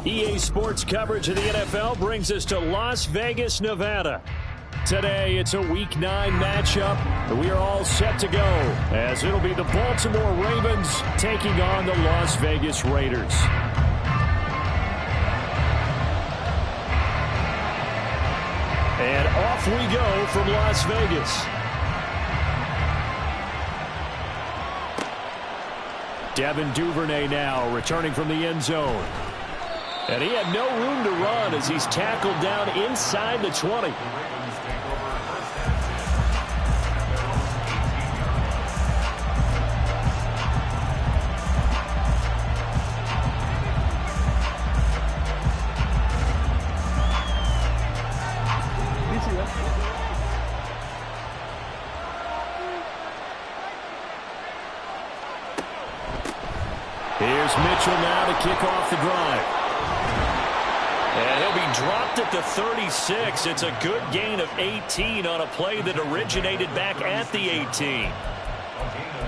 EA Sports coverage of the NFL brings us to Las Vegas, Nevada. Today, it's a Week 9 matchup. We are all set to go, as it'll be the Baltimore Ravens taking on the Las Vegas Raiders. And off we go from Las Vegas. Devin Duvernay now returning from the end zone. And he had no room to run as he's tackled down inside the 20. Here's Mitchell now to kick off the drive. And he'll be dropped at the 36. It's a good gain of 18 on a play that originated back at the 18.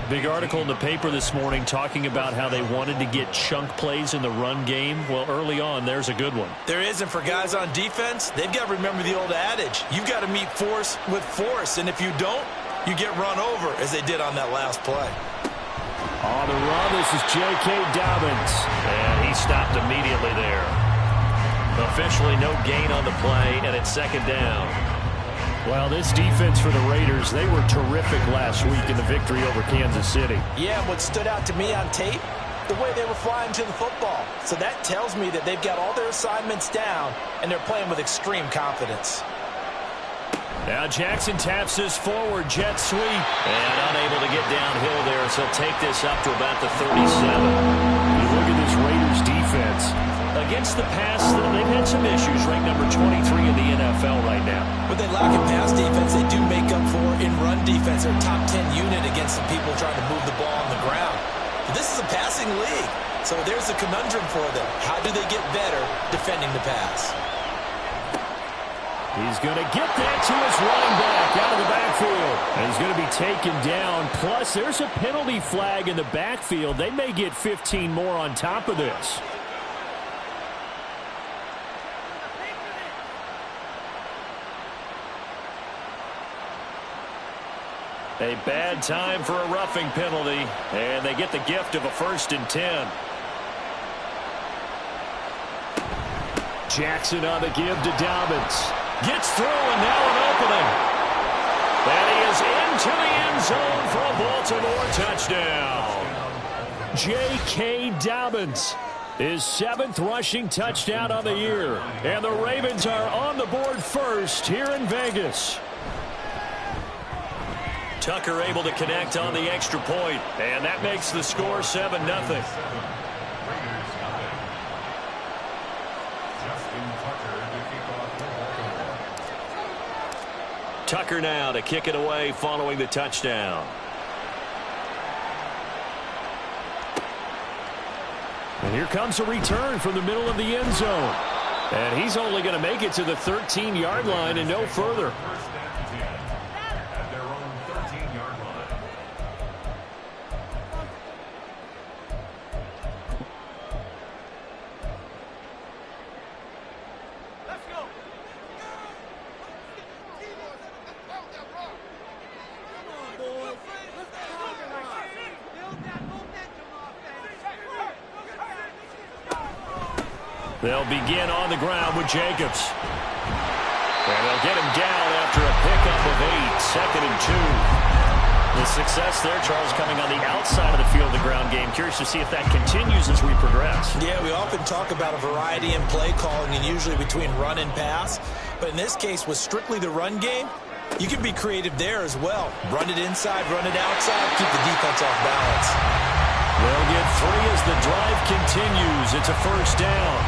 Big article in the paper this morning talking about how they wanted to get chunk plays in the run game. Well, early on, there's a good one. There is, and for guys on defense, they've got to remember the old adage. You've got to meet force with force, and if you don't, you get run over, as they did on that last play. On the run, this is J.K. Dobbins. And he stopped immediately there. Officially no gain on the play, and it's second down. Well, this defense for the Raiders, they were terrific last week in the victory over Kansas City. Yeah, what stood out to me on tape, the way they were flying to the football. So that tells me that they've got all their assignments down, and they're playing with extreme confidence. Now Jackson taps this forward jet sweep. And unable to get downhill there, so he'll take this up to about the 37. You look at this Raiders defense. Against the pass, they've had some issues. Ranked number 23 in the NFL right now. What they lack in pass defense, they do make up for in run defense. They're a top 10 unit against the people trying to move the ball on the ground. But this is a passing league, so there's a conundrum for them. How do they get better defending the pass? He's going to get that to his running back out of the backfield. And he's going to be taken down. Plus, there's a penalty flag in the backfield. They may get 15 more on top of this. A bad time for a roughing penalty. And they get the gift of a 1st and 10. Jackson on the give to Dobbins. Gets through, and now an opening. And he is into the end zone for a Baltimore touchdown. J.K. Dobbins, his 7th rushing touchdown on the year. And the Ravens are on the board first here in Vegas. Tucker able to connect on the extra point, and that makes the score 7-0. Tucker now to kick it away following the touchdown. And here comes a return from the middle of the end zone. And he's only going to make it to the 13-yard line and no further. They'll begin on the ground with Jacobs. And they'll get him down after a pickup of 8, 2nd and 2. The success there, Charles, coming on the outside of the field of the ground game. Curious to see if that continues as we progress. Yeah, we often talk about a variety in play calling and usually between run and pass. But in this case, with strictly the run game, you can be creative there as well. Run it inside, run it outside, keep the defense off balance. They'll get 3 as the drive continues. It's a 1st down.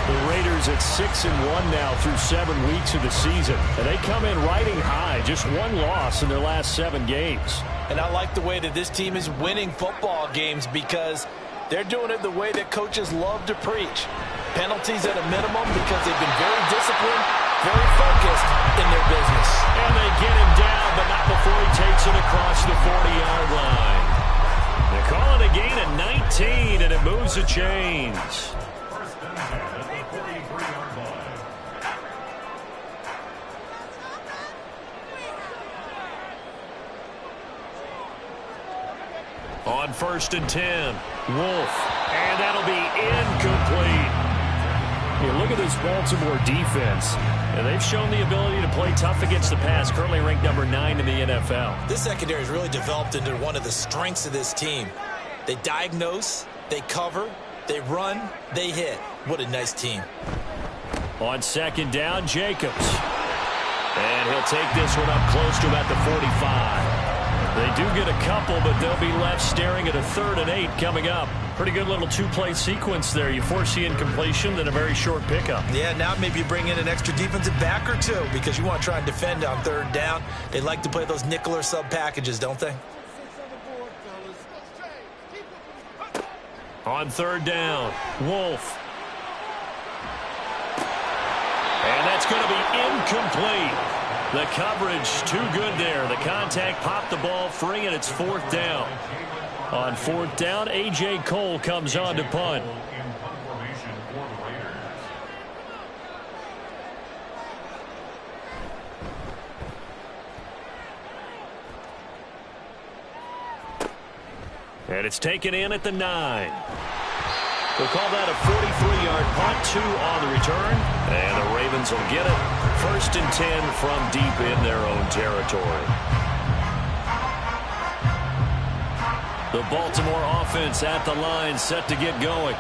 The Raiders at 6-1 now through 7 weeks of the season. And they come in riding high, just 1 loss in their last 7 games. And I like the way that this team is winning football games because they're doing it the way that coaches love to preach. Penalties at a minimum because they've been very disciplined, very focused in their business. And they get him down, but not before he takes it across the 40-yard line. They're calling a gain of 19, and it moves the chains. On 1st and 10, Wolf. And that'll be incomplete. Yeah, look at this Baltimore defense. And they've shown the ability to play tough against the pass, currently ranked number 9 in the NFL. This secondary has really developed into one of the strengths of this team. They diagnose, they cover, they run, they hit. What a nice team. On 2nd down, Jacobs. And he'll take this one up close to about the 45. They do get a couple, but they'll be left staring at a 3rd and 8 coming up. Pretty good little two-play sequence there. You force the incompletion, then a very short pickup. Yeah, now maybe you bring in an extra defensive back or two because you want to try and defend on 3rd down. They like to play those nickel or sub packages, don't they? On 3rd down, Wolf. And that's going to be incomplete. The coverage too good there. The contact popped the ball free, and it's 4th down. On 4th down, A.J. Cole comes on to punt. And it's taken in at the 9. We'll call that a 43-yard punt, 2 on the return. And the Ravens will get it. 1st and 10 from deep in their own territory. The Baltimore offense at the line, set to get going.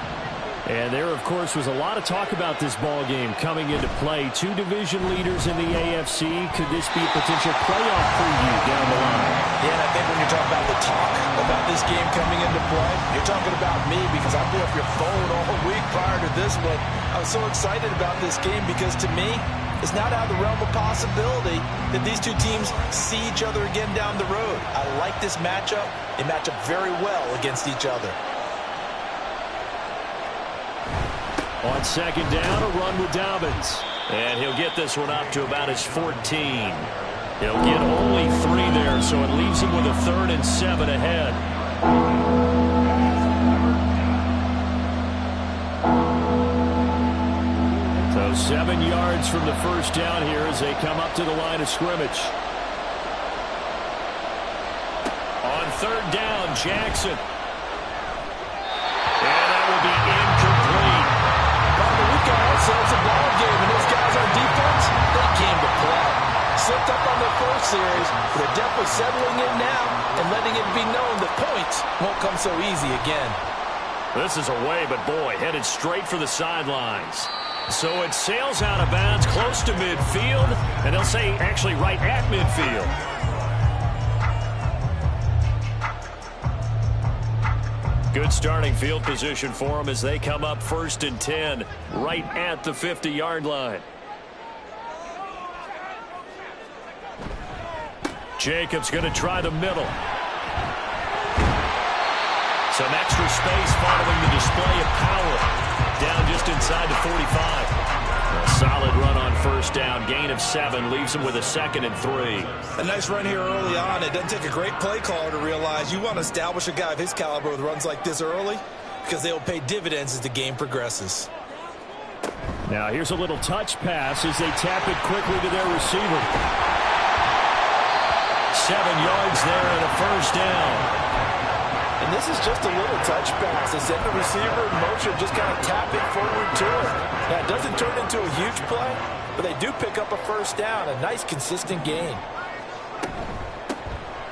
And there, of course, was a lot of talk about this ball game coming into play. 2 division leaders in the AFC. Could this be a potential playoff preview down the line? Yeah, and I think when you're talking about the talk about this game coming into play, you're talking about me because I blew up your phone all week prior to this one. I was so excited about this game because, to me, it's not out of the realm of possibility that these two teams see each other again down the road. I like this matchup. They match up very well against each other. On 2nd down, a run with Dobbins. And he'll get this one up to about his 14. He'll get only 3 there, so it leaves him with a 3rd and 7 ahead. So 7 yards from the 1st down here as they come up to the line of scrimmage. On 3rd down, Jackson. And that will be incomplete. We've got ourselves a ball game, and those guys on defense, they came to play. Slipped up on their first series, but they're definitely settling in now and letting it be known that points won't come so easy again. This is away, but boy, headed straight for the sidelines. So it sails out of bounds close to midfield, and they'll say actually right at midfield. Good starting field position for them as they come up 1st and 10 right at the 50-yard line. Jacobs going to try the middle. Some extra space following the display of power. Down just inside the 45. A solid run on 1st down. Gain of 7 leaves him with a 2nd and 3. A nice run here early on. It doesn't take a great play caller to realize you want to establish a guy of his caliber with runs like this early because they will pay dividends as the game progresses. Now here's a little touch pass as they tap it quickly to their receiver. 7 yards there and a 1st down. And this is just a little touch pass. They send the receiver in motion, just kind of tap it forward to it. Now, it doesn't turn into a huge play, but they do pick up a 1st down, a nice, consistent gain.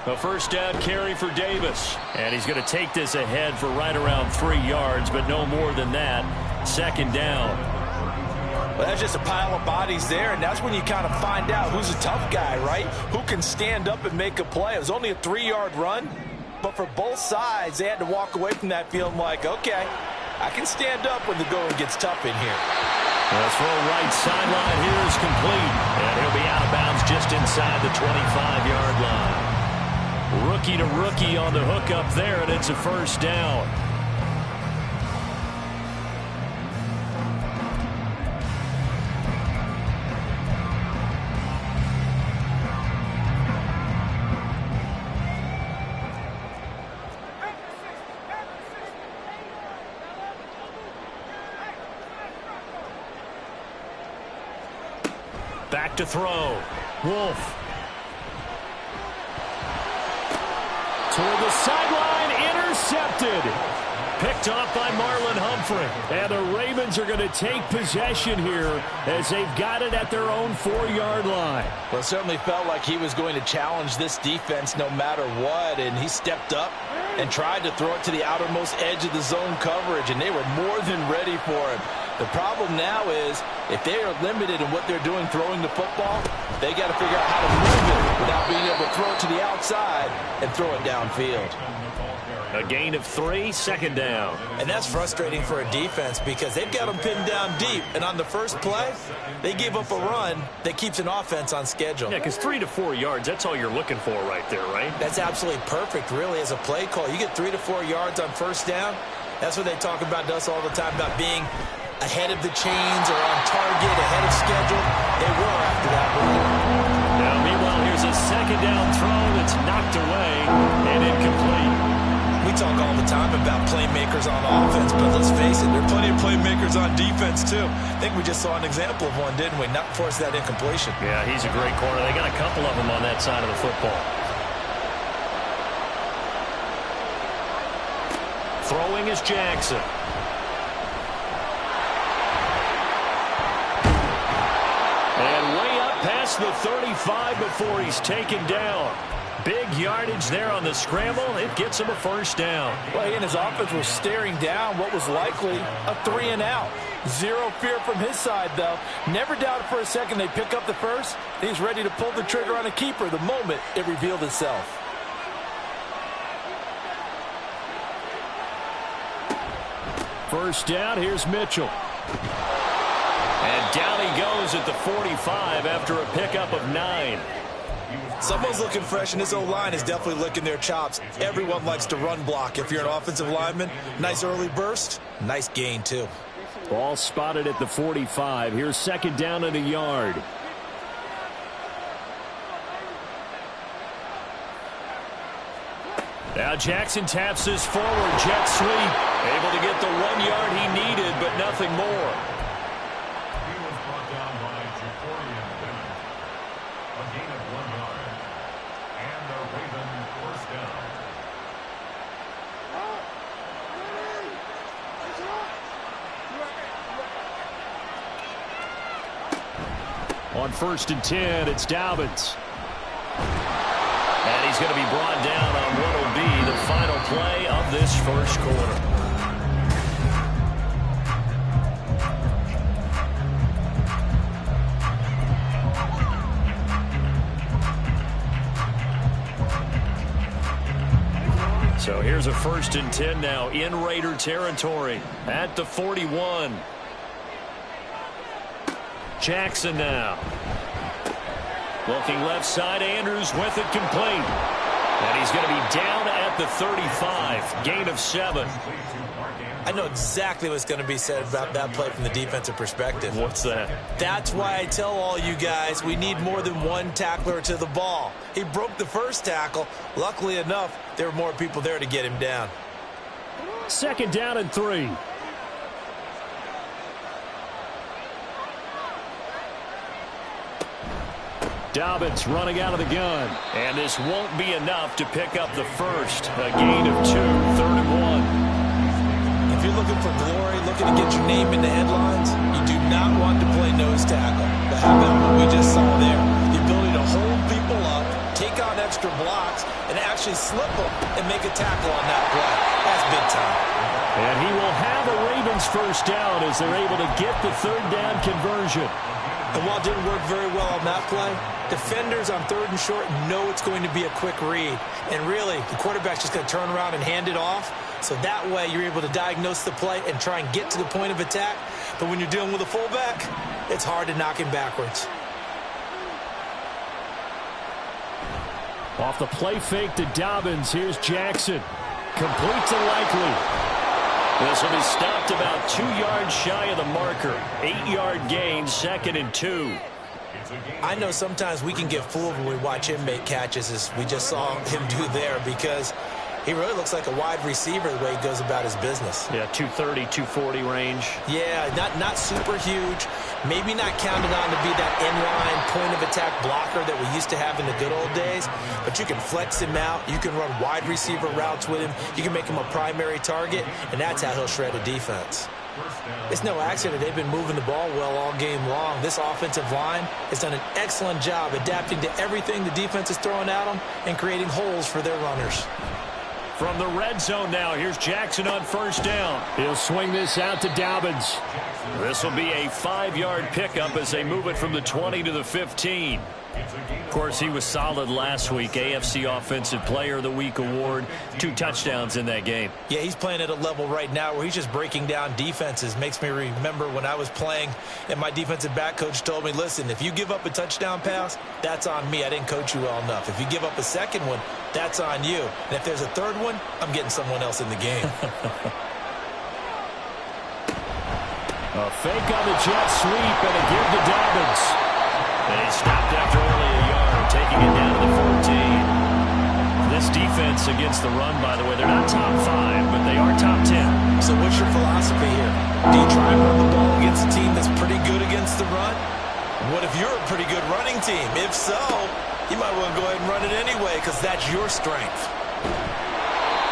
A 1st down carry for Davis. And he's going to take this ahead for right around 3 yards, but no more than that. 2nd down. Well, that's just a pile of bodies there, and that's when you kind of find out who's a tough guy, right? Who can stand up and make a play. It was only a 3-yard run. But for both sides, they had to walk away from that feeling like, okay, I can stand up when the going gets tough in here. The throw right sideline here is complete. And he'll be out of bounds just inside the 25-yard line. Rookie to rookie on the hook up there, and it's a 1st down. Back to throw. Wolf. Toward the sideline, intercepted. Picked off by Marlon Humphrey. And the Ravens are going to take possession here as they've got it at their own 4-yard line. Well, it certainly felt like he was going to challenge this defense no matter what, and he stepped up and tried to throw it to the outermost edge of the zone coverage, and they were more than ready for him. The problem now is if they are limited in what they're doing throwing the football, they got to figure out how to move it without being able to throw it to the outside and throw it downfield. A gain of 3, second down. And that's frustrating for a defense because they've got them pinned down deep. And on the first play, they gave up a run that keeps an offense on schedule. Yeah, because 3 to 4 yards, that's all you're looking for right there, right? That's absolutely perfect, really, as a play call. You get 3 to 4 yards on first down. That's what they talk about to us all the time, about being ahead of the chains or on target, ahead of schedule. They were after that run. Now, meanwhile, here's a second down throw that's knocked away and incomplete. We talk all the time about playmakers on offense, but let's face it, there are plenty of playmakers on defense, too. I think we just saw an example of one, didn't we? Not force that incompletion. Yeah, he's a great corner. They got a couple of them on that side of the football. Throwing is Jackson. And way up past the 35 before he's taken down. Big yardage there on the scramble. It gets him a first down. Well, he and his offense was staring down what was likely a 3-and-out. Zero fear from his side, though. Never doubted for a second they'd pick up the first. He's ready to pull the trigger on a keeper the moment it revealed itself. First down, here's Mitchell. And down he goes at the 45 after a pickup of 9. Someone's looking fresh, and this O-line is definitely licking their chops. Everyone likes to run block. If you're an offensive lineman, nice early burst, nice gain, too. Ball spotted at the 45. Here's second down and a yard. Now Jackson taps this forward jet sweep. Able to get the 1 yard he needed, but nothing more. On 1st and 10, it's Dobbins. And he's going to be brought down on what will be the final play of this first quarter. So here's a 1st and 10 now in Raider territory at the 41. Jackson now. Looking left side, Andrews with it complete. And he's going to be down at the 35. Gain of 7. I know exactly what's going to be said about that play from the defensive perspective. What's that? That's why I tell all you guys we need more than one tackler to the ball. He broke the first tackle. Luckily enough, there were more people there to get him down. Second down and 3. Dobbins running out of the gun. And this won't be enough to pick up the first. A gain of 2, 3rd and 1. If you're looking for glory, looking to get your name in the headlines, you do not want to play nose tackle. But how about what we just saw there? The ability to hold people up, take on extra blocks, and actually slip them and make a tackle on that play. That's big time. And he will have a Ravens first down as they're able to get the 3rd down conversion. And while it didn't work very well on that play, defenders on 3rd and short know it's going to be a quick read. And really, the quarterback's just going to turn around and hand it off. So that way, you're able to diagnose the play and try and get to the point of attack. But when you're dealing with a fullback, it's hard to knock him backwards. Off the play fake to Dobbins, here's Jackson. Complete to Likely. This will be stopped about 2 yards shy of the marker. 8-yard gain, 2nd and 2. I know sometimes we can get fooled when we watch him make catches, as we just saw him do there, because he really looks like a wide receiver the way he goes about his business. Yeah, 230, 240 range. Yeah, not super huge, Maybe not counted on to be that inline point-of-attack blocker that we used to have in the good old days, but you can flex him out. You can run wide receiver routes with him. You can make him a primary target, and that's how he'll shred a defense. It's no accident they've been moving the ball well all game long. This offensive line has done an excellent job adapting to everything the defense is throwing at them and creating holes for their runners. From the red zone now, here's Jackson on first down. He'll swing this out to Dobbins. This will be a 5-yard pickup as they move it from the 20 to the 15. Of course, he was solid last week. AFC Offensive Player of the Week award. 2 touchdowns in that game. Yeah, he's playing at a level right now where he's just breaking down defenses. Makes me remember when I was playing and my defensive back coach told me, listen, if you give up a touchdown pass, that's on me. I didn't coach you well enough. If you give up a second one, that's on you. And if there's a third one, I'm getting someone else in the game. A fake on the jet sweep and a give to Dobbins. They stopped after only a yard, taking it down to the 14. This defense against the run, by the way, they're not top 5, but they are top 10. So what's your philosophy here? Do you try and run the ball against a team that's pretty good against the run? What if you're a pretty good running team? If so, you might want to go ahead and run it anyway because that's your strength.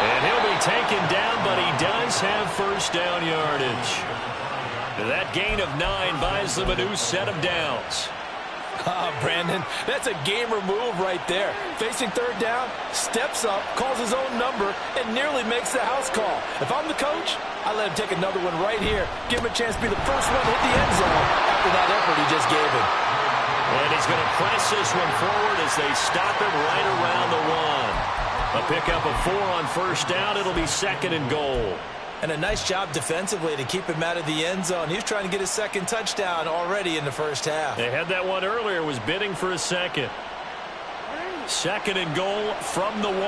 And he'll be taken down, but he does have first down yardage. That gain of 9 buys them a new set of downs. Brandon, that's a gamer move right there. Facing third down, steps up, calls his own number, and nearly makes the house call. If I'm the coach, I let him take another one right here. Give him a chance to be the first one to hit the end zone after that effort he just gave him. And he's going to press this one forward as they stop him right around the 1. A pickup of 4 on first down. It'll be 2nd and goal. And a nice job defensively to keep him out of the end zone. He was trying to get his second touchdown already in the first half. They had that one earlier, was bidding for a second. 2nd and goal from the 1.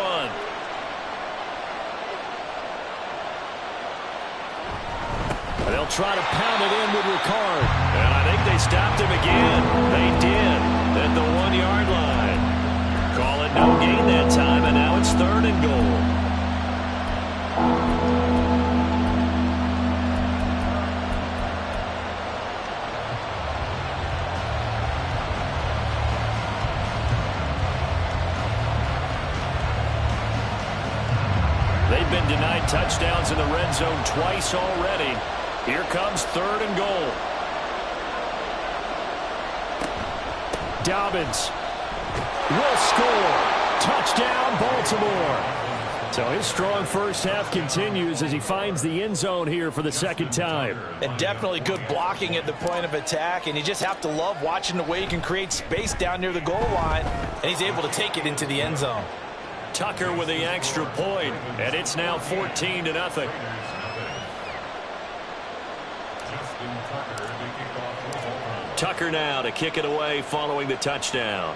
They'll try to pound it in with Ricard. And I think they stopped him again. They did at the 1-yard line. Call it no gain that time, and now it's 3rd and goal. They've been denied touchdowns in the red zone twice already. Here comes 3rd and goal. Dobbins will score. Touchdown, Baltimore. So his strong first half continues as he finds the end zone here for the 2nd time. And definitely good blocking at the point of attack. And you just have to love watching the way he can create space down near the goal line. And he's able to take it into the end zone. Tucker with the extra point, and it's now 14-0. Tucker now to kick it away following the touchdown.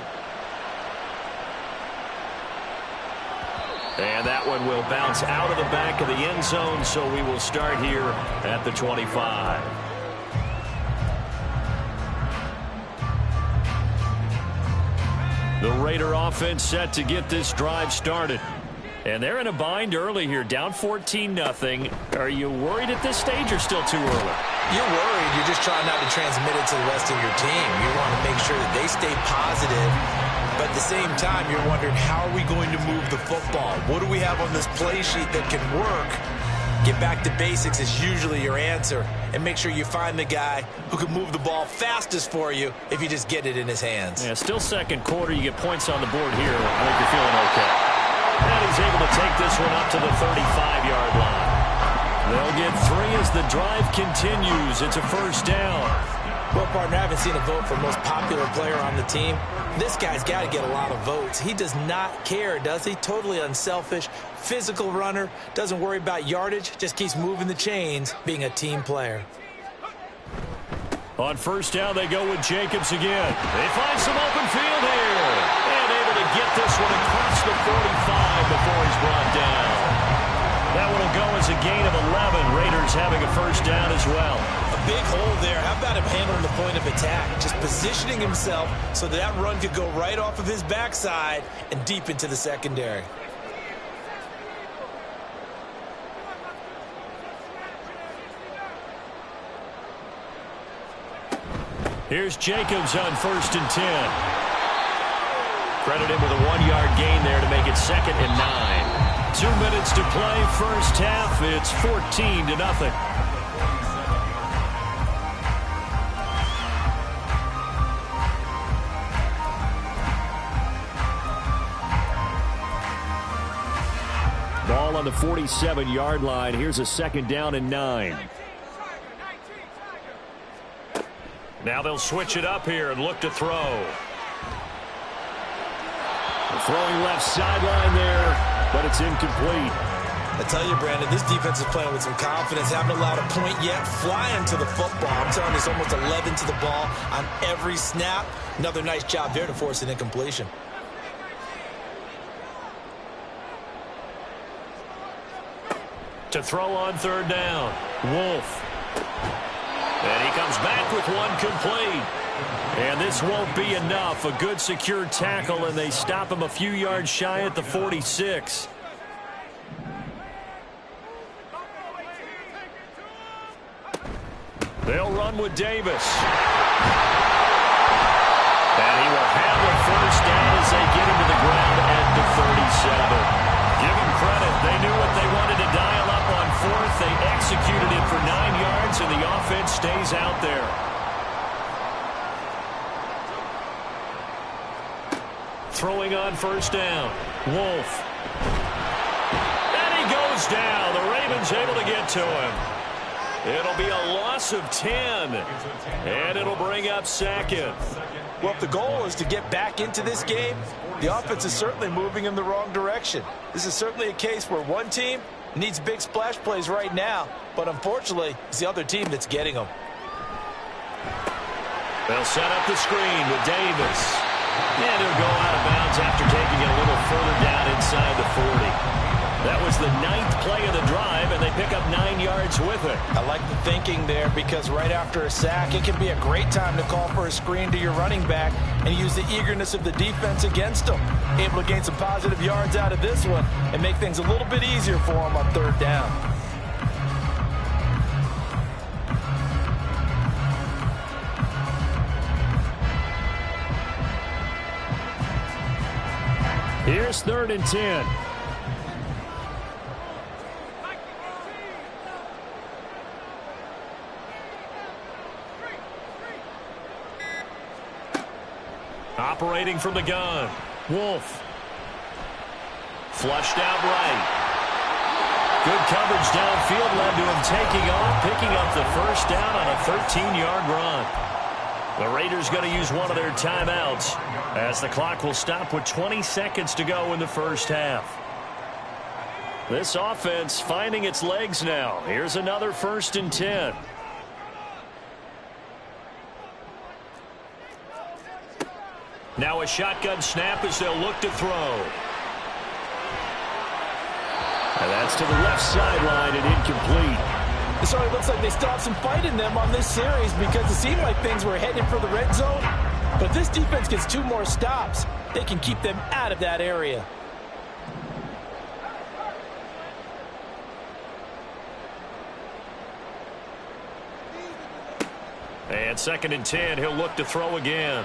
And that one will bounce out of the back of the end zone, so we will start here at the 25. The Raider offense set to get this drive started. And they're in a bind early here, down 14-0. Are you worried at this stage or still too early? You're worried. You're just trying not to transmit it to the rest of your team. You want to make sure that they stay positive. But at the same time, you're wondering, how are we going to move the football? What do we have on this play sheet that can work? Get back to basics is usually your answer. And make sure you find the guy who can move the ball fastest for you if you just get it in his hands. Yeah, still 2nd quarter. You get points on the board here. I think you're feeling okay. And he's able to take this one up to the 35-yard line. They'll get 3 as the drive continues. It's a first down. Well, partner, I haven't seen a vote for most popular player on the team. This guy's got to get a lot of votes. He does not care, does he? Totally unselfish, physical runner, doesn't worry about yardage, just keeps moving the chains, being a team player. On first down, they go with Jacobs again. They find some open field here. And able to get this one across the 45 before he's brought down. That one will go as a gain of 11. Raiders having a first down as well. A big hole there. How about him handling the point of attack? Just positioning himself so that run could go right off of his backside and deep into the secondary. Here's Jacobs on 1st and 10. Credit him with a 1-yard gain there to make it 2nd and 9. 2 minutes to play, first half. It's 14-0. Ball on the 47-yard line. Here's a 2nd down and 9. Now they'll switch it up here and look to throw. Throwing left sideline there, but it's incomplete. I tell you, Brandon, this defense is playing with some confidence. Haven't allowed a point yet. Flying to the football. I'm telling you, it's almost 11 to the ball on every snap. Another nice job there to force an incompletion. To throw on 3rd down. Wolf. And he comes back with one complete. And this won't be enough. A good secure tackle, and they stop him a few yards shy at the 46. They'll run with Davis. And he will have a 1st down as they get him to the ground at the 37. Give him credit. They knew what they wanted to dial up on 4th. They executed it for 9 yards, and the offense stays out there. Throwing on 1st down. Wolf. And he goes down. The Ravens able to get to him. It'll be a loss of 10. And it'll bring up 2nd. Well, if the goal is to get back into this game, the offense is certainly moving in the wrong direction. This is certainly a case where one team needs big splash plays right now, but unfortunately, it's the other team that's getting them. They'll set up the screen with Davis. And he'll go out of bounds after taking it a little further down inside the 40. That was the 9th play of the drive, and they pick up 9 yards with it. I like the thinking there because right after a sack, it can be a great time to call for a screen to your running back and use the eagerness of the defense against them. Able to gain some positive yards out of this one and make things a little bit easier for them on 3rd down. Here's 3rd and 10. Operating from the gun. Wolf. Flushed out right. Good coverage downfield led to him taking off, picking up the 1st down on a 13-yard run. The Raiders going to use one of their timeouts as the clock will stop with 20 seconds to go in the first half. This offense finding its legs now. Here's another 1st and 10. Now a shotgun snap as they'll look to throw. And that's to the left sideline and incomplete. It certainly looks like they still have some fight in them on this series because it seemed like things were headed for the red zone. But if this defense gets 2 more stops, they can keep them out of that area. And 2nd and 10, he'll look to throw again.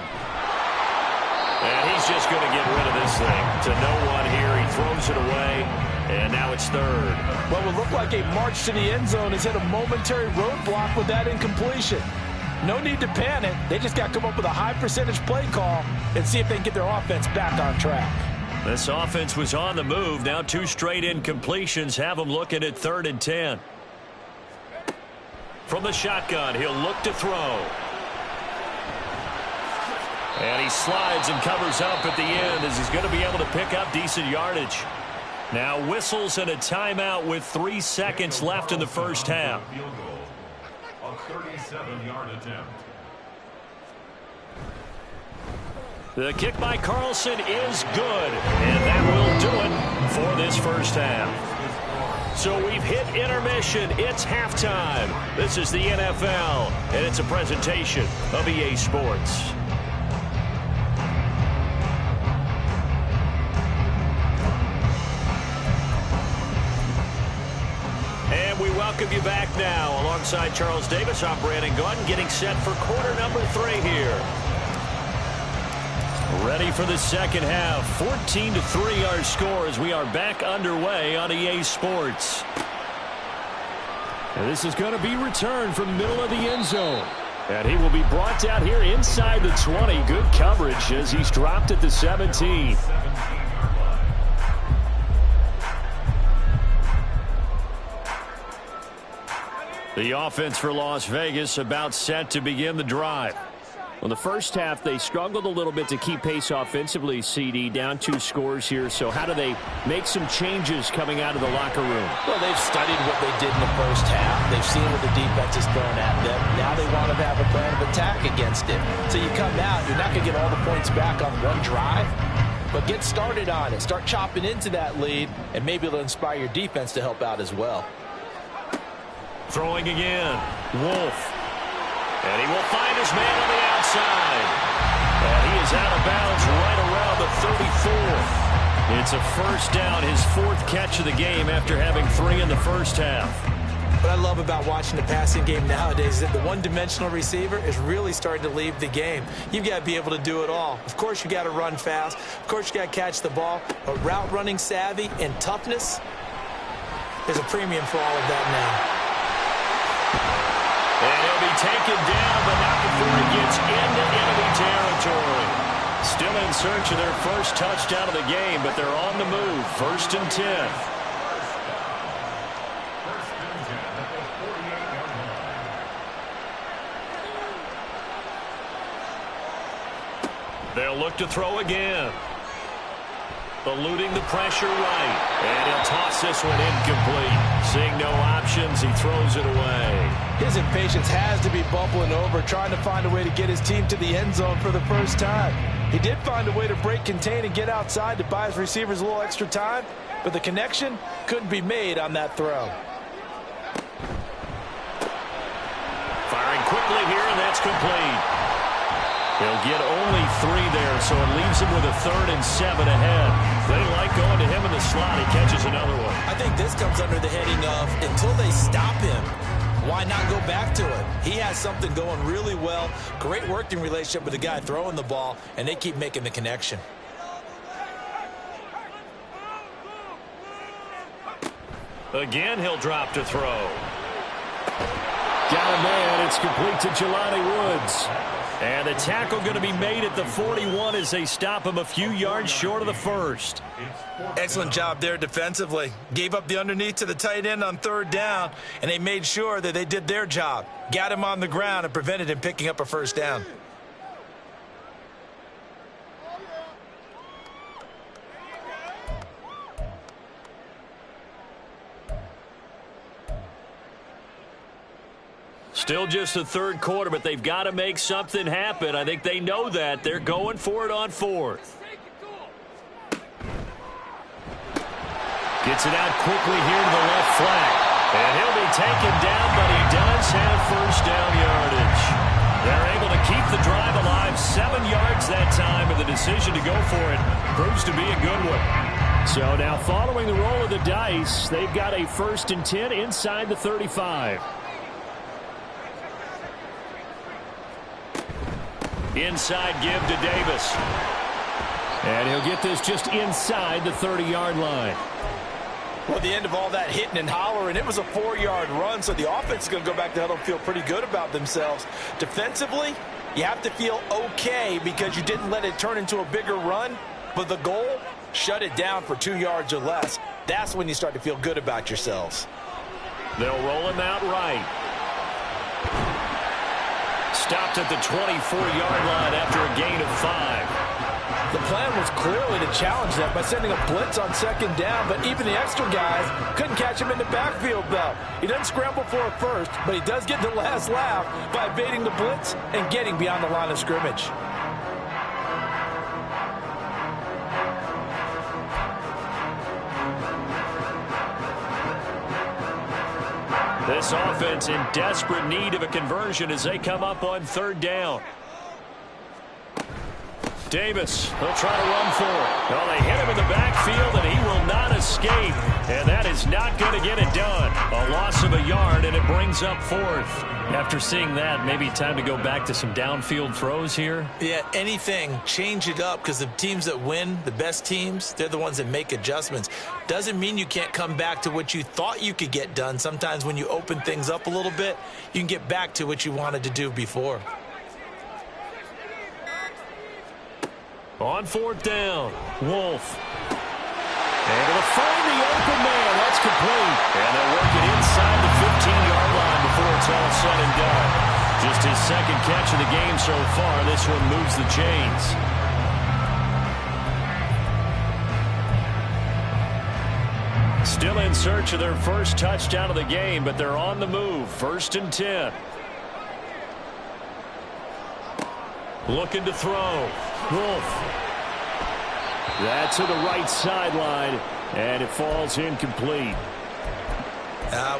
And he's just going to get rid of this thing. To no one here, he throws it away, and now it's 3rd. What would look like a march to the end zone has hit a momentary roadblock with that incompletion. No need to panic. They just got to come up with a high percentage play call and see if they can get their offense back on track. This offense was on the move. Now 2 straight incompletions have them looking at 3rd and 10. From the shotgun, he'll look to throw. And he slides and covers up at the end as he's going to be able to pick up decent yardage. Now whistles and a timeout with 3 seconds left in the first half. A 37-yard attempt. The kick by Carlson is good, and that will do it for this first half. So we've hit intermission. It's halftime. This is the NFL, and it's a presentation of EA Sports. And we welcome welcome you back now. Alongside Charles Davis, I'm Brandon Gaudin, getting set for quarter number 3 here. Ready for the second half. 14-3 our score as we are back underway on EA Sports. And this is going to be returned from middle of the end zone. And he will be brought down here inside the 20. Good coverage as he's dropped at the 17. The offense for Las Vegas about set to begin the drive. Well, the first half, they struggled a little bit to keep pace offensively, CD, down 2 scores here. So how do they make some changes coming out of the locker room? Well, they've studied what they did in the first half. They've seen what the defense is throwing at them. Now they want to have a plan of attack against it. So you come out, you're not going to get all the points back on one drive, but get started on it. Start chopping into that lead, and maybe it'll inspire your defense to help out as well. Throwing again. Wolf. And he will find his man on the outside. And he is out of bounds right around the 34. It's a first down, his 4th catch of the game after having 3 in the first half. What I love about watching the passing game nowadays is that the one-dimensional receiver is really starting to leave the game. You've got to be able to do it all. Of course, you got to run fast. Of course, you got to catch the ball. But route running savvy and toughness, there's a premium for all of that now. And he'll be taken down, but not before he gets into enemy territory. Still in search of their first touchdown of the game, but they're on the move. 1st and 10. They'll look to throw again. Eluding the pressure right. And he'll toss this one incomplete. Seeing no options, he throws it away. His impatience has to be bubbling over, trying to find a way to get his team to the end zone for the first time. He did find a way to break contain and get outside to buy his receivers a little extra time, but the connection couldn't be made on that throw. Firing quickly here, and that's complete. He'll get only 3 there, so it leaves him with a 3rd and 7 ahead. They like going to him in the slot. He catches another one. I think this comes under the heading of until they stop him, why not go back to it? He has something going really well. Great working relationship with the guy throwing the ball, and they keep making the connection. Again, he'll drop to throw. Got a man. It's complete to Jelani Woods. And the tackle going to be made at the 41 as they stop him a few yards short of the 1st. Excellent job there defensively. Gave up the underneath to the tight end on 3rd down, and they made sure that they did their job. Got him on the ground and prevented him picking up a 1st down. Still just the 3rd quarter, but they've got to make something happen. I think they know that. They're going for it on 4th. Gets it out quickly here to the left flank. And he'll be taken down, but he does have 1st down yardage. They're able to keep the drive alive. 7 yards that time, and the decision to go for it proves to be a good one. So now following the roll of the dice, they've got a 1st and 10 inside the 35. Inside give to Davis. And he'll get this just inside the 30-yard line. Well, at the end of all that hitting and hollering, it was a 4-yard run, so the offense is going to go back to huddle and feel pretty good about themselves. Defensively, you have to feel okay because you didn't let it turn into a bigger run, but the goal, shut it down for 2 yards or less. That's when you start to feel good about yourselves. They'll roll him out right. Stopped at the 24-yard line after a gain of 5. The plan was clearly to challenge that by sending a blitz on 2nd down, but even the extra guys couldn't catch him in the backfield, though. He doesn't scramble for a 1st, but he does get the last laugh by evading the blitz and getting beyond the line of scrimmage. This offense in desperate need of a conversion as they come up on 3rd down. Davis, he'll try to run for it. Well, they hit him in the backfield, and he will not escape. And that is not going to get it done. A loss of a yard, and it brings up fourth. After seeing that, maybe time to go back to some downfield throws here. Yeah, anything, change it up, because the teams that win, the best teams, they're the ones that make adjustments. Doesn't mean you can't come back to what you thought you could get done. Sometimes when you open things up a little bit, you can get back to what you wanted to do before. On fourth down, Wolf. Able to find the open man. That's complete. And they'll work it inside the 15-yard line before it's all said and done. Just his second catch of the game so far. This one moves the chains. Still in search of their first touchdown of the game, but they're on the move. 1st and 10. Looking to throw. Wolf. That's to the right sideline, and it falls incomplete.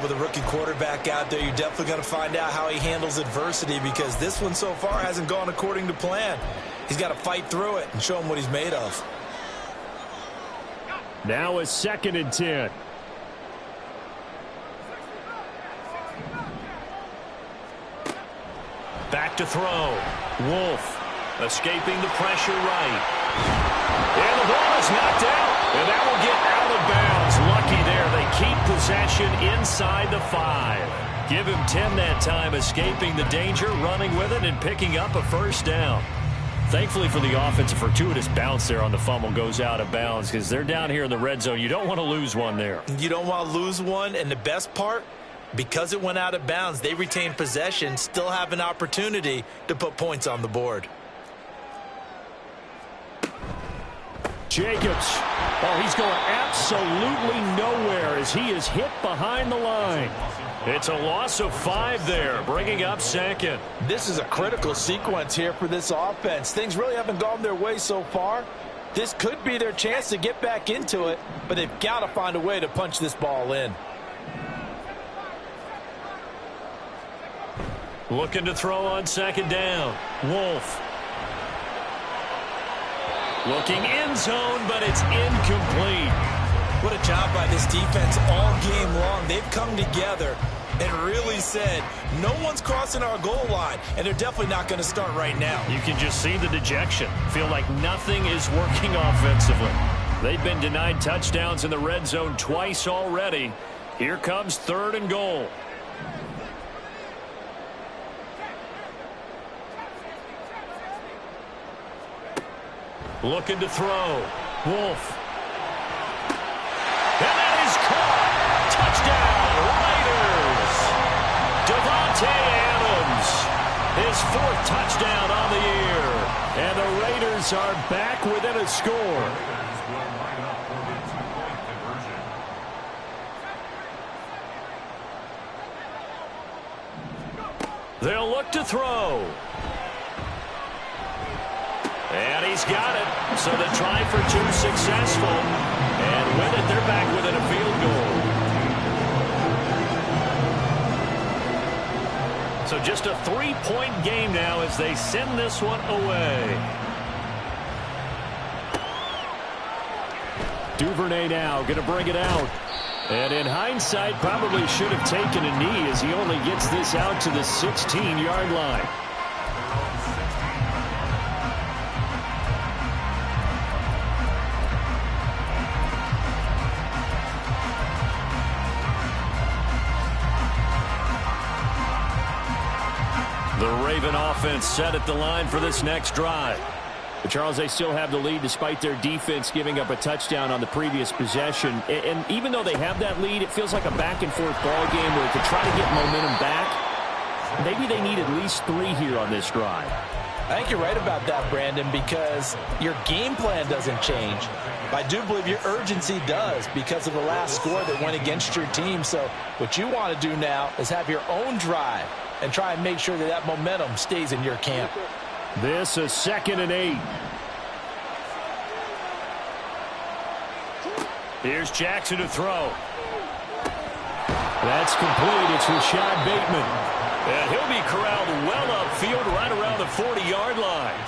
With a rookie quarterback out there, you're definitely going to find out how he handles adversity, because this one so far hasn't gone according to plan. He's got to fight through it and show him what he's made of. Now a 2nd and 10. Back to throw. Wolf escaping the pressure right. And the ball is knocked out, and that will get out of bounds. Lucky there. They keep possession inside the 5. Give him 10 that time, escaping the danger, running with it, and picking up a first down. Thankfully for the offense, a fortuitous bounce there on the fumble goes out of bounds, because they're down here in the red zone. You don't want to lose one there. You don't want to lose one, and the best part, because it went out of bounds, they retain possession, still have an opportunity to put points on the board. Jacobs. Oh, he's going absolutely nowhere as he is hit behind the line. It's a loss of 5 there, bringing up 2nd. This is a critical sequence here for this offense. Things really haven't gone their way so far. This could be their chance to get back into it, but they've got to find a way to punch this ball in. Looking to throw on 2nd down. Wolf. Looking end zone, but it's incomplete. What a job by this defense all game long. They've come together and really said, no one's crossing our goal line, and they're definitely not going to start right now. You can just see the dejection. Feel like nothing is working offensively. They've been denied touchdowns in the red zone twice already. Here comes 3rd and goal. Looking to throw. Wolf. And that is caught. Touchdown, Raiders. Devontae Adams. His 4th touchdown on the year. And the Raiders are back within a score. They'll look to throw. And he's got it. So the try for 2 successful. And with it, they're back within a field goal. So just a 3-point game now as they send this one away. Duvernay now going to bring it out. And in hindsight, probably should have taken a knee as he only gets this out to the 16-yard line. The Raven offense set at the line for this next drive. But Charles, they still have the lead despite their defense giving up a touchdown on the previous possession. And even though they have that lead, it feels like a back-and-forth ball game where to try to get momentum back, maybe they need at least 3 here on this drive. I think you're right about that, Brandon, because your game plan doesn't change. I do believe your urgency does because of the last score that went against your team. So what you want to do now is have your own drive and try and make sure that that momentum stays in your camp. This is 2nd and 8. Here's Jackson to throw. That's complete. It's Rashad Bateman. And he'll be corralled well upfield right around the 40-yard line.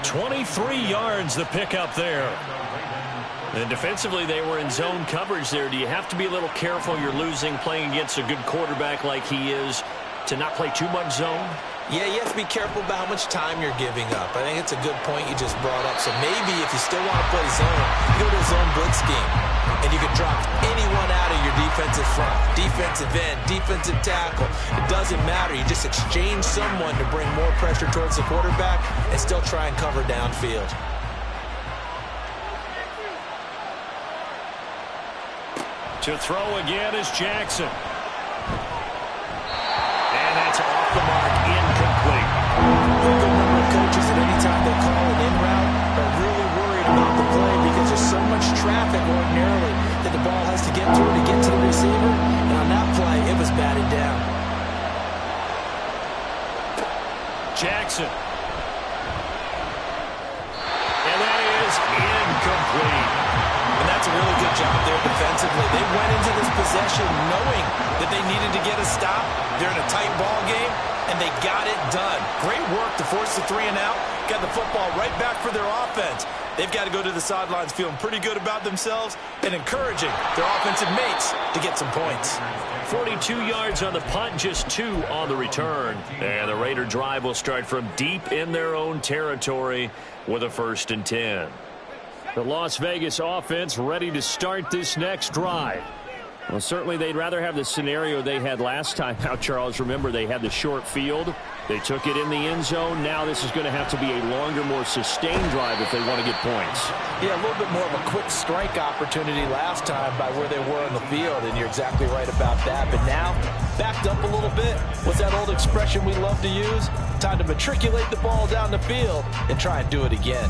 23 yards the pickup there. And defensively, they were in zone coverage there. Do you have to be a little careful you're losing playing against a good quarterback like he is to not play too much zone? Yeah, you have to be careful about how much time you're giving up. I think it's a good point you just brought up. So maybe if you still want to play zone, you go to a zone blitz scheme. And you can drop anyone out of your defensive front, defensive end, defensive tackle. It doesn't matter. You just exchange someone to bring more pressure towards the quarterback and still try and cover downfield. To throw again is Jackson. And that's off the mark, incomplete. A good number of coaches at any time they call an in route are really worried about the play because there's so much traffic ordinarily that the ball has to get through to get to the receiver. And on that play, it was batted down. Jackson. And that is incomplete. And that's a really good job there defensively. They went into this possession knowing that they needed to get a stop. They're in a tight ball game, and they got it done. Great work to force the 3 and out. Got the football right back for their offense. They've got to go to the sidelines feeling pretty good about themselves and encouraging their offensive mates to get some points. 42 yards on the punt, just 2 on the return. And the Raider drive will start from deep in their own territory with a 1st and 10. The Las Vegas offense ready to start this next drive. Well, certainly they'd rather have the scenario they had last time out, Charles. Remember, they had the short field. They took it in the end zone. Now this is going to have to be a longer, more sustained drive if they want to get points. Yeah, a little bit more of a quick strike opportunity last time by where they were on the field, and you're exactly right about that. But now, backed up a little bit. What's that old expression we love to use? Time to matriculate the ball down the field and try and do it again.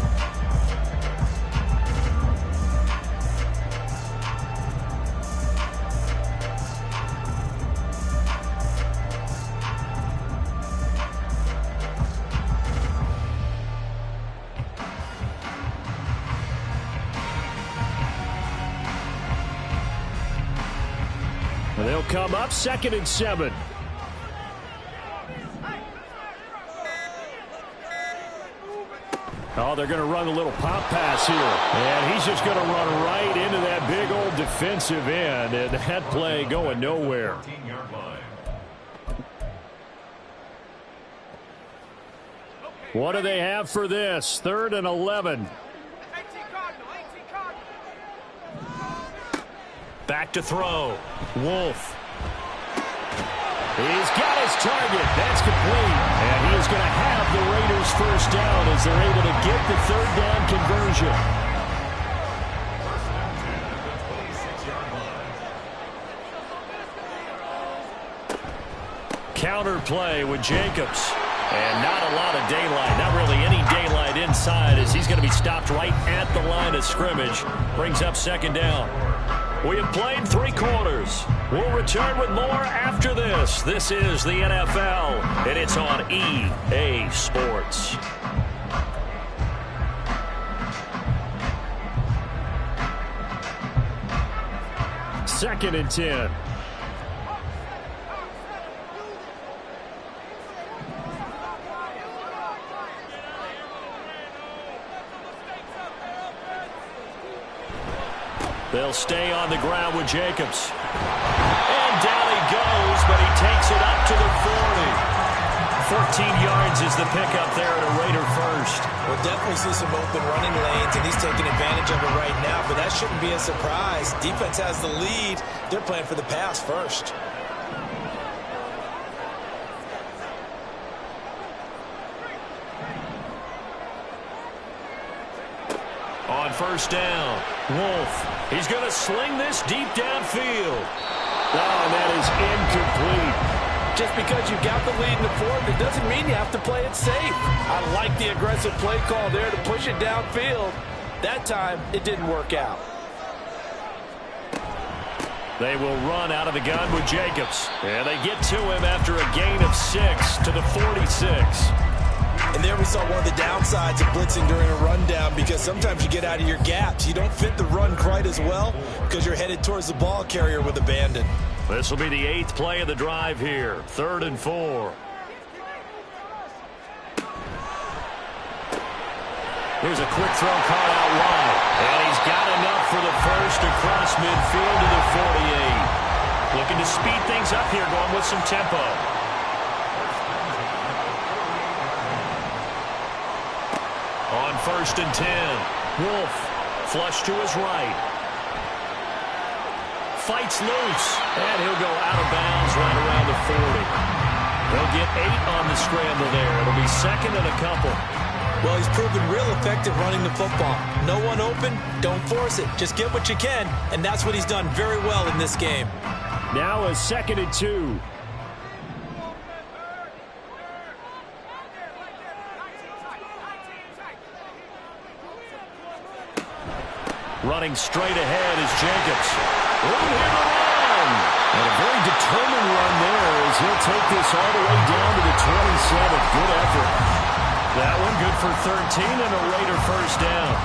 They'll come up 2nd and 7. Oh, they're going to run a little pop pass here. And he's just going to run right into that big old defensive end. And that play going nowhere. What do they have for this? 3rd and 11. Back to throw. Wolf. He's got his target. That's complete. And he is going to have the Raiders 1st down as they're able to get the 3rd down conversion. Counter play with Jacobs. And not a lot of daylight. Not really any daylight inside as he's going to be stopped right at the line of scrimmage. Brings up 2nd down. We have played 3 quarters. We'll return with more after this. This is the NFL, and it's on EA Sports. Second and 10. They'll stay on the ground with Jacobs. And down he goes, but he takes it up to the 40. 14 yards is the pickup there at a Raider 1st. We'll definitely see some open running lanes, and he's taking advantage of it right now, but that shouldn't be a surprise. Defense has the lead. They're playing for the pass first. On 1st down, Wolf. He's going to sling this deep downfield. Oh, and that is incomplete. Just because you got the lead in the 4th, it doesn't mean you have to play it safe. I like the aggressive play call there to push it downfield. That time, it didn't work out. They will run out of the gun with Jacobs. And they get to him after a gain of 6 to the 46. And there we saw one of the downsides of blitzing during a rundown because sometimes you get out of your gaps. You don't fit the run quite as well because you're headed towards the ball carrier with abandon. This will be the 8th play of the drive here. 3rd and 4. Here's a quick throw caught out wide. And he's got enough for the first across midfield to the 48. Looking to speed things up here, going with some tempo. On 1st and 10, Wolf, flush to his right. Fights loose, and he'll go out of bounds right around the 40. He'll get 8 on the scramble there. It'll be 2nd and a couple. Well, he's proven real effective running the football. No one open, don't force it. Just get what you can, and that's what he's done very well in this game. Now a 2nd and 2. Running straight ahead is Jacobs. Room here to run. And a very determined run there as he'll take this all the way down to the 27. Good effort. That one good for 13 and a Raider first down.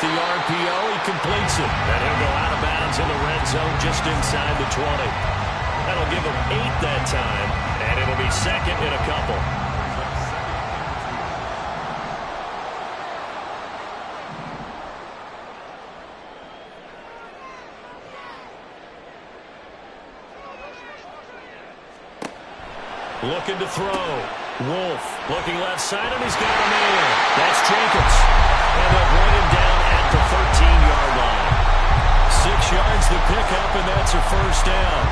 The RPO, he completes it. And he'll go out of bounds in the red zone just inside the 20. That'll give him 8 that time, and it'll be 2nd and a couple. Looking to throw. Wolf looking left side, and he's got a man. That's Jacobs. And they'll bring him down at the 13-yard line. 6 yards the pickup, and that's a first down.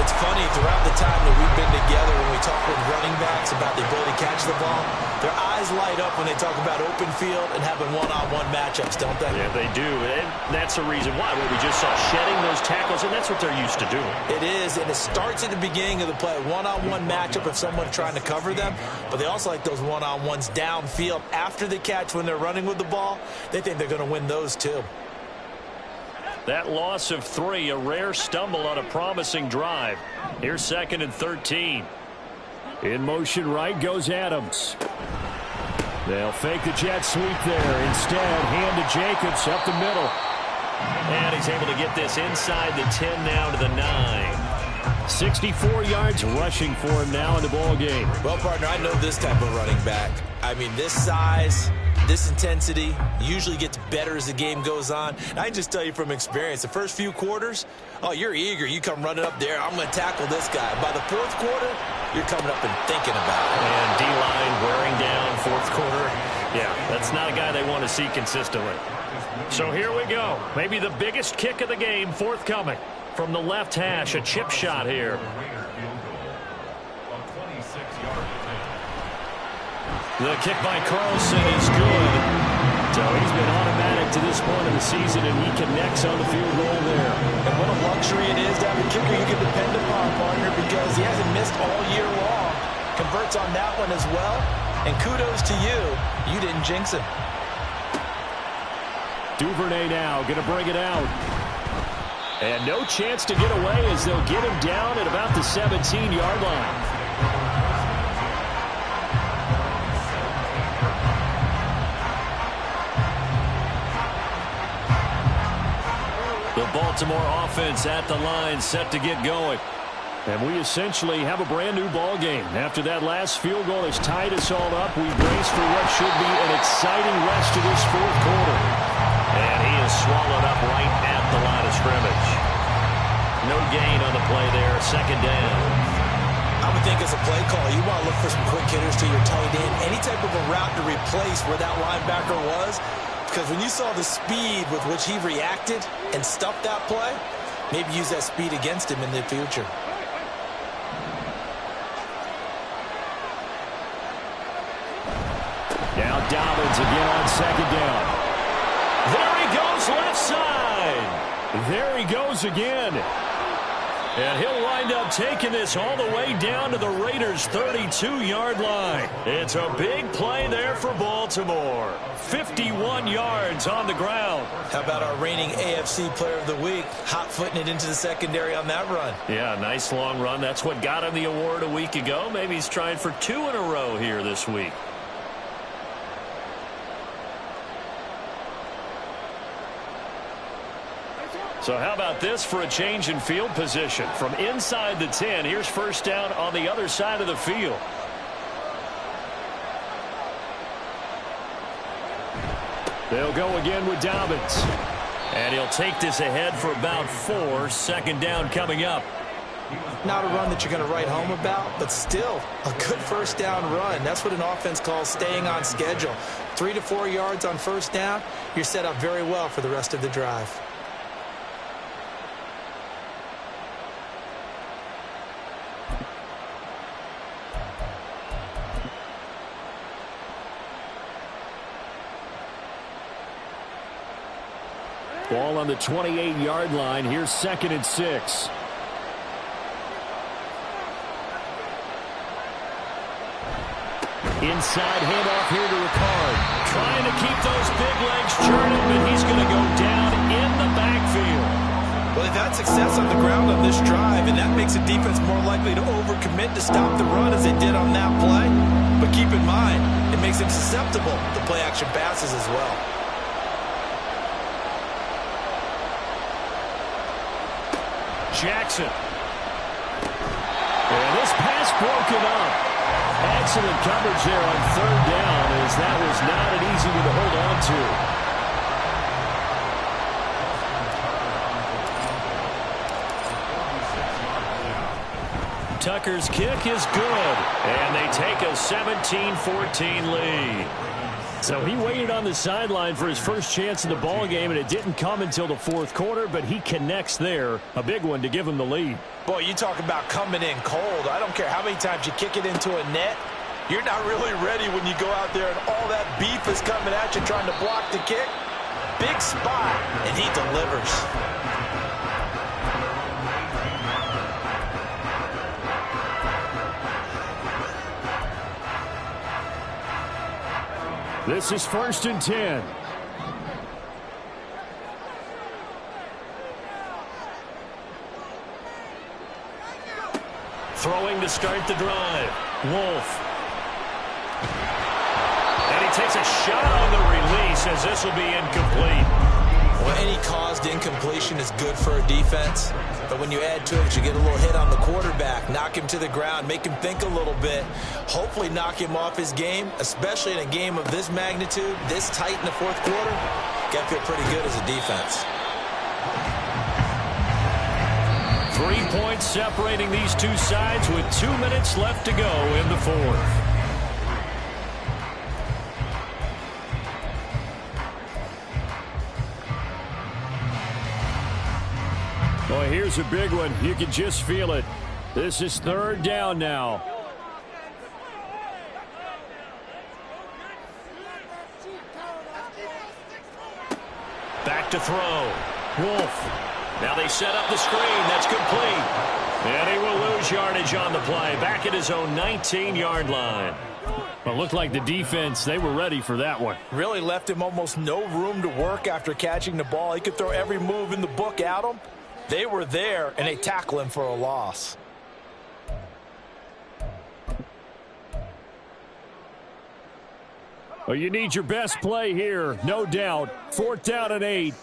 It's funny, throughout the time that we've been together, when we talk with running backs about the ability to catch the ball, their eyes light up when they talk about open field and having one-on-one matchups, don't they? Yeah, they do. And that's the reason why. We just saw shedding those tackles, and that's what they're used to doing. It is, and it starts at the beginning of the play. One-on-one matchup if someone's trying to cover them, but they also like those one-on-ones downfield after the catch when they're running with the ball. They think they're going to win those too. That loss of 3, a rare stumble on a promising drive. Here's 2nd and 13. In motion right goes Adams. They'll fake the jet sweep there. Instead, hand to Jacobs up the middle. And he's able to get this inside the 10 now to the 9. 64 yards rushing for him now in the ball game. Well, partner, I know this type of running back. I mean, this size, this intensity usually gets better as the game goes on. And I can just tell you from experience, the first few quarters, oh, you're eager. You come running up there, I'm going to tackle this guy. By the 4th quarter, you're coming up and thinking about it. And D-line wearing down 4th quarter. Yeah, that's not a guy they want to see consistently. So here we go. Maybe the biggest kick of the game forthcoming. From the left hash, a chip shot here. The kick by Carlson is good. So he's been automatic to this point of the season, and he connects on the field goal there. And what a luxury it is to have a kicker you can depend upon, partner, because he hasn't missed all year long. Converts on that one as well. And kudos to you. You didn't jinx him. Duvernay now going to bring it out. And no chance to get away as they'll get him down at about the 17-yard line. The Baltimore offense at the line, set to get going. And we essentially have a brand new ball game. After that last field goal has tied us all up, we brace for what should be an exciting rest of this 4th quarter. And he is swallowed up right at the line of scrimmage. No gain on the play there, 2nd down. I would think as a play call, you want to look for some quick hitters to your tight end. Any type of a route to replace where that linebacker was. Because when you saw the speed with which he reacted and stuffed that play, maybe use that speed against him in the future. Now Dobbins again on 2nd down. There he goes left side. There he goes again. And he'll wind up taking this all the way down to the Raiders' 32-yard line. It's a big play there for Baltimore. 51 yards on the ground. How about our reigning AFC Player of the Week, hot-footing it into the secondary on that run? Yeah, nice long run. That's what got him the award a week ago. Maybe he's trying for 2 in a row here this week. So how about this for a change in field position? From inside the 10, here's first down on the other side of the field. They'll go again with Dobbins. And he'll take this ahead for about 4. Second down coming up. Not a run that you're going to write home about, but still a good first down run. That's what an offense calls staying on schedule. 3 to 4 yards on first down, you're set up very well for the rest of the drive. Ball on the 28-yard line. Here's 2nd and 6. Inside handoff here to Ricard. Trying to keep those big legs churning, but he's going to go down in the backfield. Well, they've had success on the ground on this drive, and that makes a defense more likely to overcommit to stop the run as they did on that play. But keep in mind, it makes them susceptible to play-action passes as well. Jackson. And this pass broken up. Excellent coverage there on 3rd down, as that was not an easy one to hold on to. Tucker's kick is good, and they take a 17-14 lead. So he waited on the sideline for his first chance in the ball game, and it didn't come until the 4th quarter, but he connects there. A big one to give him the lead. Boy, you talk about coming in cold. I don't care how many times you kick it into a net. You're not really ready when you go out there and all that beef is coming at you trying to block the kick. Big spot, and he delivers. This is 1st and 10. Throwing to start the drive. Wolf. And he takes a shot on the release, as this will be incomplete. Well, any caused incompletion is good for a defense, but when you add to it, you get a little hit on the quarterback, knock him to the ground, make him think a little bit, hopefully knock him off his game, especially in a game of this magnitude, this tight in the 4th quarter. Got to feel pretty good as a defense. 3 points separating these two sides with 2 minutes left to go in the 4th. Boy, here's a big one. You can just feel it. This is 3rd down now. Back to throw. Wolf. Now they set up the screen. That's complete. And he will lose yardage on the play. Back at his own 19-yard line. Well, it looked like the defense, they were ready for that one. Really left him almost no room to work after catching the ball. He could throw every move in the book at him. They were there, and they tackle him for a loss. Well, you need your best play here, no doubt. 4th down and 8.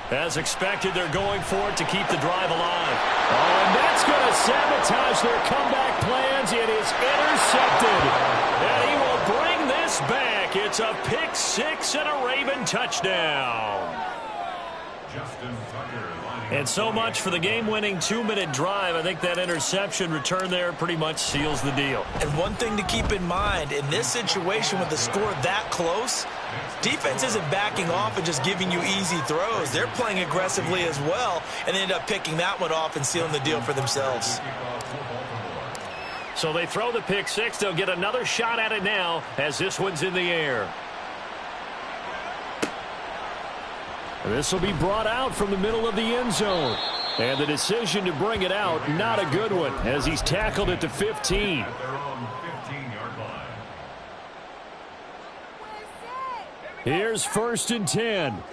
As expected, they're going for it to keep the drive alive. Oh, and that's going to sabotage their comeback plans. It is intercepted. And he will bring this back. It's a pick 6 and a Raven touchdown. And so much for the game-winning 2-minute drive. I think that interception return there pretty much seals the deal. And one thing to keep in mind, in this situation with the score that close, defense isn't backing off and just giving you easy throws. They're playing aggressively as well, and they end up picking that one off and sealing the deal for themselves. So they throw the pick 6. They'll get another shot at it now as this one's in the air. This will be brought out from the middle of the end zone. And the decision to bring it out, not a good one, as he's tackled at the 15. Here's 1st and 10.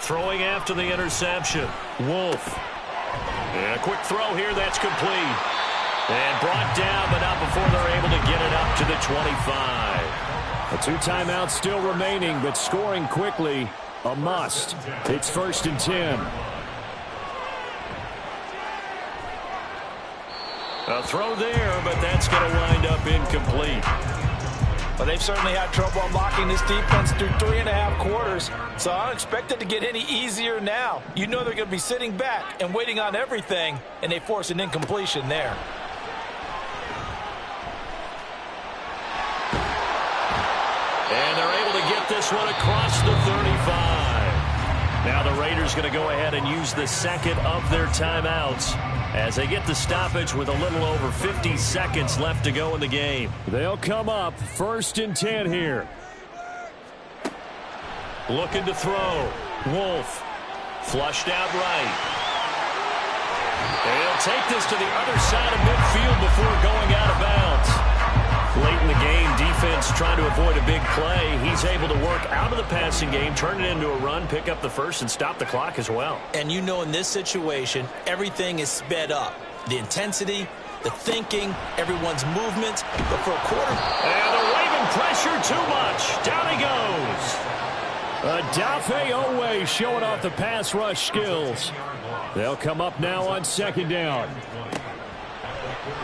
Throwing after the interception. Wolf. And a quick throw here. That's complete. And brought down, but not before they're able to get it up to the 25. A 2 timeouts still remaining, but scoring quickly, a must. It's 1st and 10. A throw there, but that's going to wind up incomplete. Well, they've certainly had trouble unlocking this defense through 3.5 quarters, so I don't expect it to get any easier now. You know they're going to be sitting back and waiting on everything, and they force an incompletion there. And they're able to get this one across the 35. Now the Raiders going to go ahead and use the second of their timeouts as they get the stoppage with a little over 50 seconds left to go in the game. They'll come up 1st and 10 here. Looking to throw. Wolf. Flushed out right. And he'll take this to the other side of midfield before going out of bounds. Late in the game, defense trying to avoid a big play. He's able to work out of the passing game, turn it into a run, pick up the first, and stop the clock as well. And you know in this situation, everything is sped up. The intensity, the thinking, everyone's movement. But for a quarter... And they're waving pressure too much. Down he goes. Adafe Owe showing off the pass rush skills. They'll come up now on 2nd down.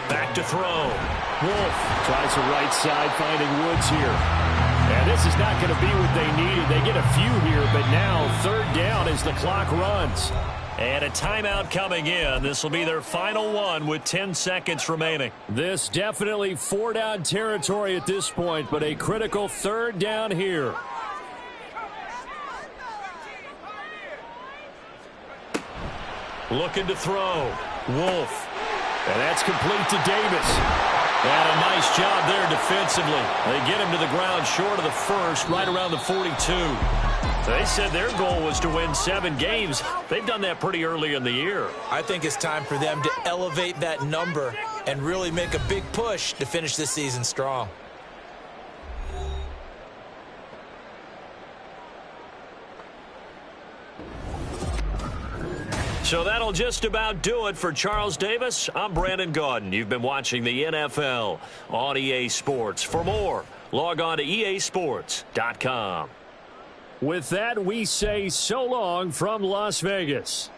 Back to throw. Wolf tries the right side, finding Woods here. And this is not going to be what they needed. They get a few here, but now 3rd down as the clock runs. And a timeout coming in. This will be their final one with 10 seconds remaining. This definitely 4-down territory at this point, but a critical 3rd down here. Looking to throw. Wolf. And that's complete to Davis. And a nice job there defensively. They get him to the ground short of the first, right around the 42. They said their goal was to win 7 games. They've done that pretty early in the year. I think it's time for them to elevate that number and really make a big push to finish this season strong. So that'll just about do it for Charles Davis. I'm Brandon Gaudin. You've been watching the NFL on EA Sports. For more, log on to easports.com. With that, we say so long from Las Vegas.